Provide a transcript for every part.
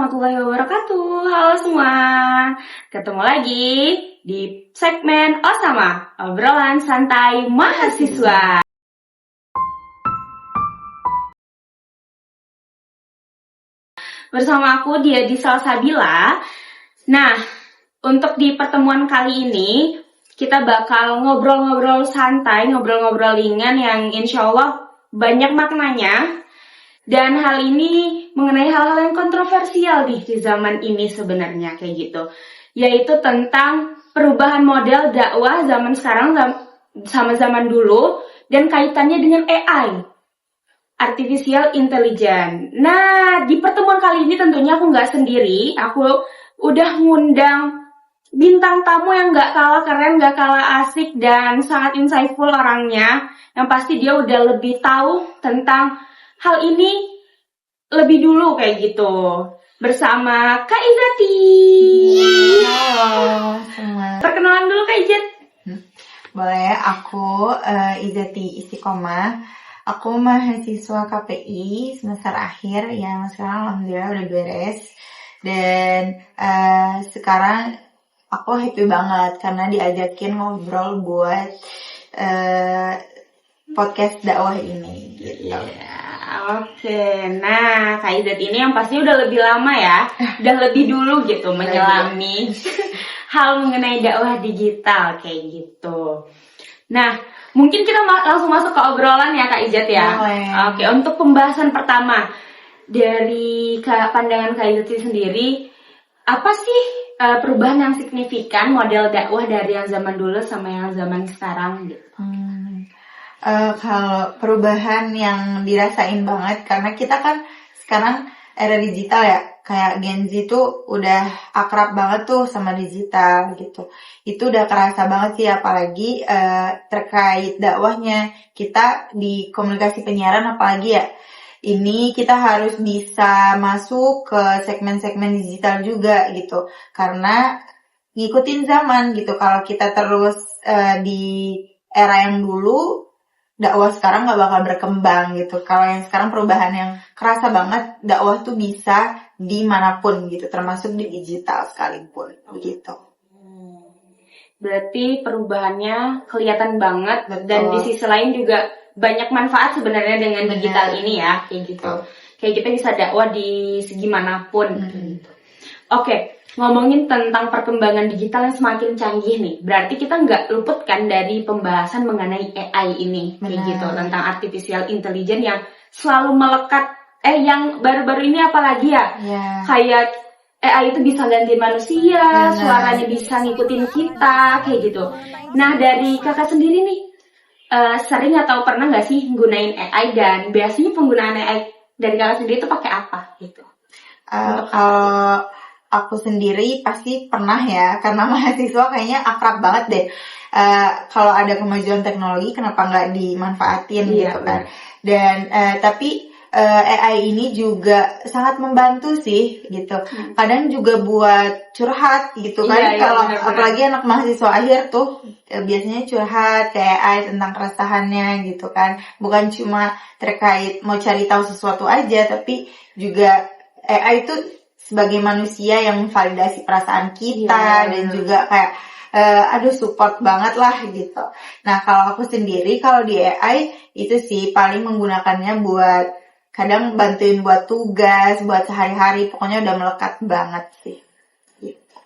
warahmatullahi wabarakatuh. Halo semua, ketemu lagi di segmen Osama, obrolan santai mahasiswa. Bersama aku Diadi Salsabila. Nah, untuk di pertemuan kali ini kita bakal ngobrol-ngobrol santai, ngobrol-ngobrol ringan yang insya Allah banyak maknanya. Dan hal ini mengenai hal-hal yang kontroversial di zaman ini sebenarnya kayak gitu. Yaitu tentang perubahan model dakwah zaman sekarang sama zaman dulu dan kaitannya dengan AI, Artificial Intelligence. Nah, di pertemuan kali ini tentunya aku nggak sendiri. Aku udah ngundang bintang tamu yang nggak kalah keren, nggak kalah asik, dan sangat insightful orangnya. Yang pasti dia udah lebih tahu tentang hal ini lebih dulu kayak gitu. Bersama Kak Izati. Halo semua. Perkenalan dulu Kak Izat. Boleh, aku Izati Istiqomah. Aku mahasiswa KPI semester akhir yang sekarang alhamdulillah udah beres. Dan sekarang aku happy banget karena diajakin ngobrol buat podcast dakwah ini gitu. Oke, nah Kak Izat ini yang pasti udah lebih lama ya, udah lebih dulu gitu menyelami hal mengenai dakwah digital kayak gitu. Nah, mungkin kita langsung masuk ke obrolan ya Kak Izat ya. Oke, untuk pembahasan pertama dari pandangan Kak Izat sendiri, apa sih perubahan yang signifikan model dakwah dari yang zaman dulu sama yang zaman sekarang gitu? Kalau perubahan yang dirasain banget karena kita kan sekarang era digital ya, kayak Gen Z tuh udah akrab banget tuh sama digital gitu. Itu udah kerasa banget sih, apalagi terkait dakwahnya. Kita di komunikasi penyiaran apalagi ya, ini kita harus bisa masuk ke segmen-segmen digital juga gitu, karena ngikutin zaman gitu. Kalau kita terus di era yang dulu, dakwah sekarang gak bakal berkembang gitu. Kalau yang sekarang perubahan yang kerasa banget, dakwah tuh bisa dimanapun gitu, termasuk di digital sekalipun begitu. Berarti perubahannya kelihatan banget. Betul. Dan di sisi lain juga banyak manfaat sebenarnya dengan digital ini ya kayak gitu. Betul. Kayak kita bisa dakwah di segi manapun gitu. Oke, ngomongin tentang perkembangan digital yang semakin canggih nih, berarti kita nggak luput kan dari pembahasan mengenai AI ini kayak gitu, tentang Artificial Intelligence yang selalu melekat. Yang baru-baru ini apalagi ya, kayak AI itu bisa ganti manusia, suaranya bisa ngikutin kita kayak gitu. Nah, dari kakak sendiri nih, sering atau pernah nggak sih gunain AI, dan biasanya penggunaan AI dari kakak sendiri itu pakai apa gitu? Kalau aku sendiri pasti pernah ya, karena mahasiswa kayaknya akrab banget deh. Kalau ada kemajuan teknologi, kenapa nggak dimanfaatin gitu kan? Dan tapi AI ini juga sangat membantu sih gitu. Kadang juga buat curhat gitu kan. Kalau apalagi anak mahasiswa akhir tuh biasanya curhat ke AI tentang keresahannya gitu kan. Bukan cuma terkait mau cari tahu sesuatu aja, tapi juga AI itu sebagai manusia yang memvalidasi perasaan kita, dan juga kayak support banget lah gitu. Nah, kalau aku sendiri, kalau di AI itu sih paling menggunakannya buat kadang bantuin buat tugas, buat sehari-hari, pokoknya udah melekat banget sih gitu.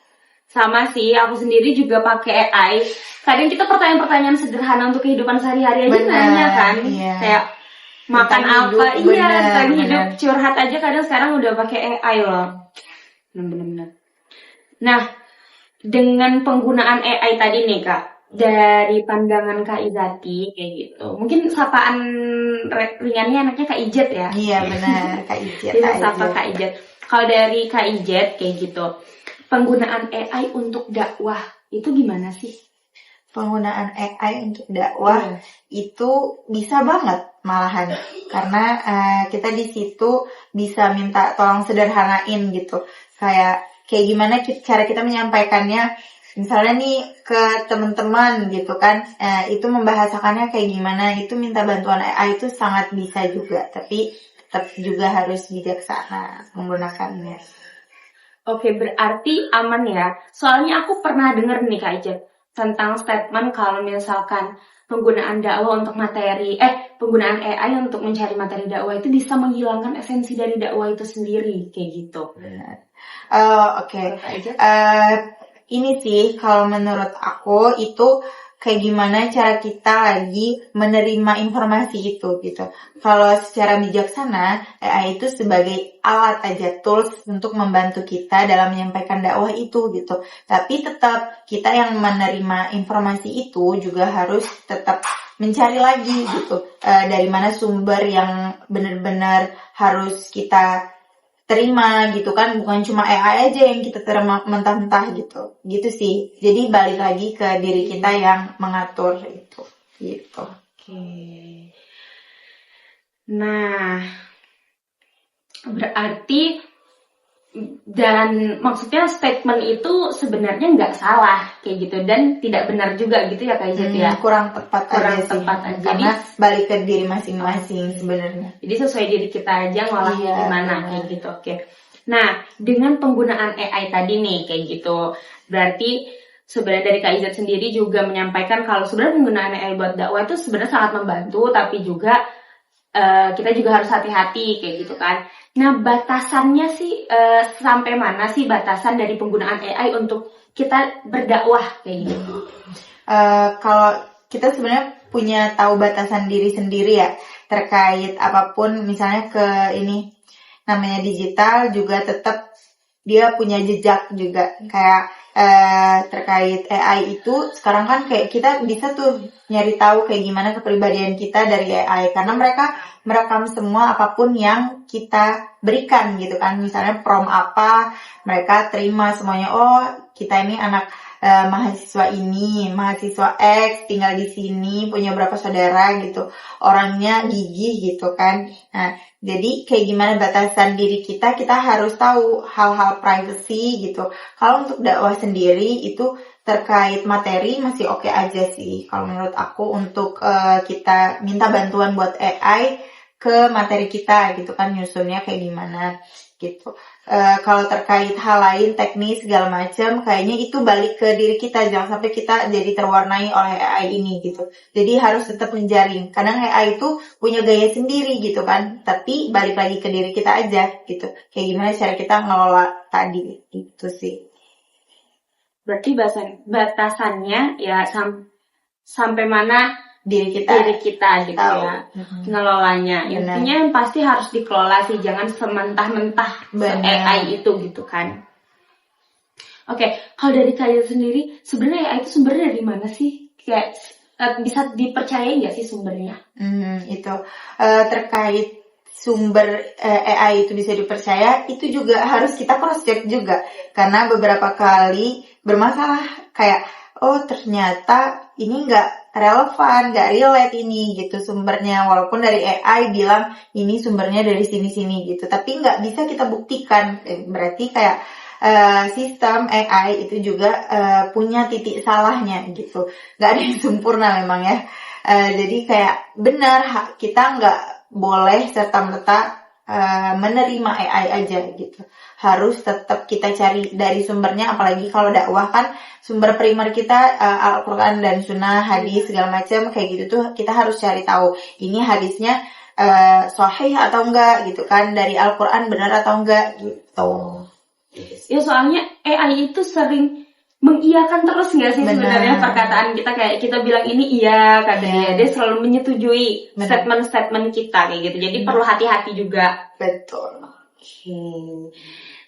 Sama sih, aku sendiri juga pakai AI. Kadang kita pertanyaan-pertanyaan sederhana untuk kehidupan sehari-hari aja nanya kan, kayak makan apa, tentang hidup, curhat aja kadang sekarang udah pakai AI loh. Bener-bener. Nah, dengan penggunaan AI tadi nih Kak, dari pandangan Kak Izati kayak gitu, mungkin sapaan ringannya anaknya Kak Ijat ya? Iya benar, Kak Ijat. Kita sapa Kak Ijat. Kalau dari Kak Ijat kayak gitu, penggunaan AI untuk dakwah itu gimana sih? Penggunaan AI untuk dakwah itu bisa banget malahan, karena kita di situ bisa minta tolong sederhanain gitu, kayak gimana cara kita menyampaikannya, misalnya nih ke teman-teman gitu kan, itu membahasakannya kayak gimana, itu minta bantuan AI itu sangat bisa juga, tapi tetap juga harus bijaksana menggunakannya. Oke, berarti aman ya. Soalnya aku pernah denger nih Kak Ijat tentang statement kalau misalkan penggunaan dakwah untuk penggunaan AI untuk mencari materi dakwah itu bisa menghilangkan esensi dari dakwah itu sendiri, kayak gitu. Benar. Oke. Kalau Kak Ijat? Ini sih kalau menurut aku itu kayak gimana cara kita lagi menerima informasi itu gitu. Kalau secara bijaksana, AI itu sebagai alat aja, tools untuk membantu kita dalam menyampaikan dakwah itu gitu. Tapi tetap kita yang menerima informasi itu juga harus tetap mencari lagi gitu. Dari mana sumber yang benar-benar harus kita terima gitu kan, bukan cuma AI aja yang kita terima mentah-mentah gitu sih. Jadi balik lagi ke diri kita yang mengatur itu gitu. Oke. Nah, berarti dan maksudnya statement itu sebenarnya nggak salah kayak gitu dan tidak benar juga gitu ya Kak Ijat ya. Kurang tepat Kurang aja sih. tepat aja. Karena balik ke diri masing-masing sebenarnya. Jadi sesuai diri kita aja ngolahnya Iya, gimana benar. kayak gitu. Oke. Nah, dengan penggunaan AI tadi nih kayak gitu. Berarti sebenarnya dari Kak Ijat sendiri juga menyampaikan kalau sebenarnya penggunaan AI buat dakwah itu sebenarnya sangat membantu, tapi juga kita juga harus hati-hati kayak gitu kan. Nah, batasannya sih sampai mana sih batasan dari penggunaan AI untuk kita berdakwah kayak gitu? Kalau kita sebenarnya punya tahu batasan diri sendiri ya terkait apapun, misalnya ke ini namanya digital juga tetap dia punya jejak juga kayak terkait AI itu sekarang kan kayak kita bisa tuh nyari tahu kayak gimana kepribadian kita dari AI karena mereka merekam semua apapun yang kita berikan gitu kan, misalnya prompt apa mereka terima semuanya, oh kita ini anak mahasiswa ini, mahasiswa X tinggal di sini, punya berapa saudara gitu, orangnya gigih gitu kan. Nah, jadi kayak gimana batasan diri kita harus tahu hal-hal privacy gitu. Kalau untuk dakwah sendiri itu terkait materi masih oke aja sih. Kalau menurut aku untuk kita minta bantuan buat AI ke materi kita gitu kan, nyusunnya kayak gimana gitu. Kalau terkait hal lain teknis segala macam kayaknya itu balik ke diri kita, jangan sampai kita jadi terwarnai oleh AI ini gitu. Jadi harus tetap menjaring. Kadang AI itu punya gaya sendiri gitu kan, tapi balik lagi ke diri kita aja gitu. Kayak gimana cara kita ngelola tadi itu sih. Berarti batasannya ya sampai mana Diri kita gitu tahu. ya ngelolanya. Benar. Intinya yang pasti harus dikelola sih, jangan sementah-mentah Benar. AI itu gitu kan. Oke, kalau dari kalian sendiri sebenarnya AI itu sumbernya dari mana sih? Kayak bisa dipercaya nggak sih sumbernya? Itu terkait sumber AI itu bisa dipercaya, itu juga harus kita cross check juga karena beberapa kali bermasalah kayak oh ternyata ini nggak relevan, nggak relate ini gitu sumbernya, walaupun dari AI bilang ini sumbernya dari sini gitu, tapi nggak bisa kita buktikan. Berarti kayak sistem AI itu juga punya titik salahnya gitu, nggak ada yang sempurna memang ya. Jadi kayak benar kita nggak boleh serta-merta menerima AI aja gitu, harus tetap kita cari dari sumbernya. Apalagi kalau dakwah kan sumber primer kita Al-Quran dan Sunnah, hadis segala macam kayak gitu tuh kita harus cari tahu ini hadisnya sahih atau enggak gitu kan, dari Al-Quran benar atau enggak gitu. Ya soalnya AI itu sering mengiyakan terus nggak sih sebenarnya perkataan kita, kayak kita bilang ini iya kata dia selalu menyetujui statement-statement kita kayak gitu. Jadi perlu hati-hati juga. Betul.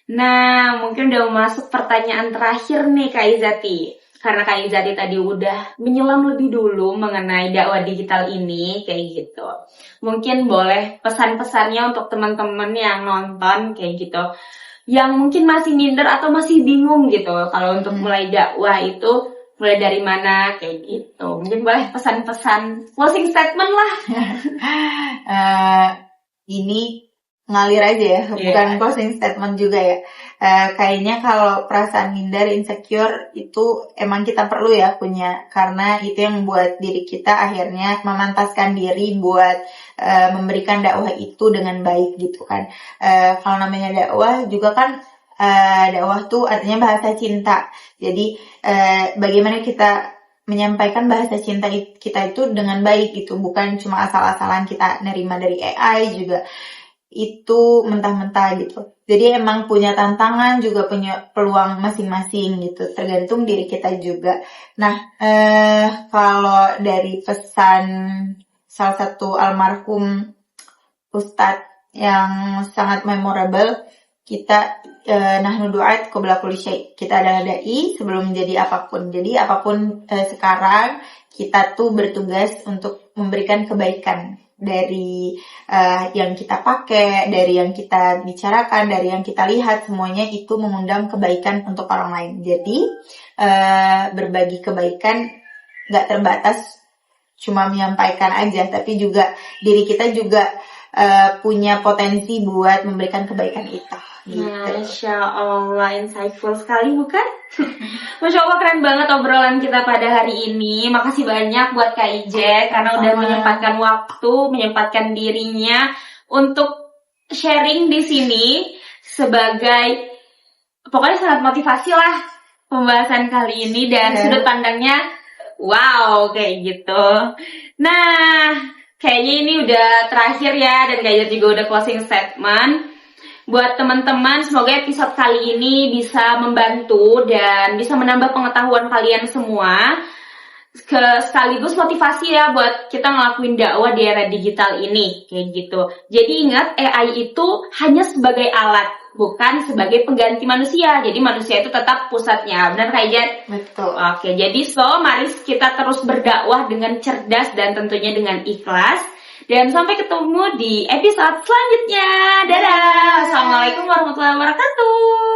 Nah, mungkin udah masuk pertanyaan terakhir nih Kak Izati. Karena Kak Izati tadi udah menyelam lebih dulu mengenai dakwah digital ini kayak gitu. Mungkin boleh pesan-pesannya untuk teman-teman yang nonton kayak gitu, yang mungkin masih minder atau masih bingung gitu kalau untuk mulai dakwah itu mulai dari mana kayak gitu. Mungkin boleh pesan-pesan closing statement lah. Ini ngalir aja ya, bukan closing statement juga ya. Kayaknya kalau perasaan minder, insecure itu emang kita perlu ya punya, karena itu yang membuat diri kita akhirnya memantaskan diri buat memberikan dakwah itu dengan baik gitu kan. Kalau namanya dakwah juga kan dakwah tuh artinya bahasa cinta. Jadi bagaimana kita menyampaikan bahasa cinta kita itu dengan baik gitu, bukan cuma asal-asalan kita nerima dari AI juga itu mentah-mentah gitu. Jadi emang punya tantangan juga punya peluang masing-masing gitu, tergantung diri kita juga. Nah, kalau dari pesan salah satu almarhum Ustadz yang sangat memorable, kita nahnu du'at qabla kulli syai. Kita adalah dai sebelum menjadi apapun. Jadi apapun sekarang kita tuh bertugas untuk memberikan kebaikan dari yang kita pakai, dari yang kita bicarakan, dari yang kita lihat, semuanya itu mengundang kebaikan untuk orang lain. Jadi berbagi kebaikan gak terbatas cuma menyampaikan aja, tapi juga diri kita juga punya potensi buat memberikan kebaikan itu. Gitu. Masya Allah, insightful sekali bukan? Masya Allah, keren banget obrolan kita pada hari ini. Makasih banyak buat Kak Ije karena udah menyempatkan waktu, menyempatkan dirinya untuk sharing di sini sebagai, pokoknya sangat motivasi lah pembahasan kali ini dan sudut pandangnya wow kayak gitu. Nah, kayaknya ini udah terakhir ya, dan Kak Ije juga udah closing statement. Buat teman-teman, semoga episode kali ini bisa membantu dan bisa menambah pengetahuan kalian semua. Sekaligus motivasi ya buat kita ngelakuin dakwah di era digital ini, kayak gitu. Jadi ingat, AI itu hanya sebagai alat, bukan sebagai pengganti manusia. Jadi manusia itu tetap pusatnya, benar Kak Ijat? Betul. Oke, jadi mari kita terus berdakwah dengan cerdas dan tentunya dengan ikhlas. Dan sampai ketemu di episode selanjutnya. Dadah. Assalamualaikum warahmatullahi wabarakatuh.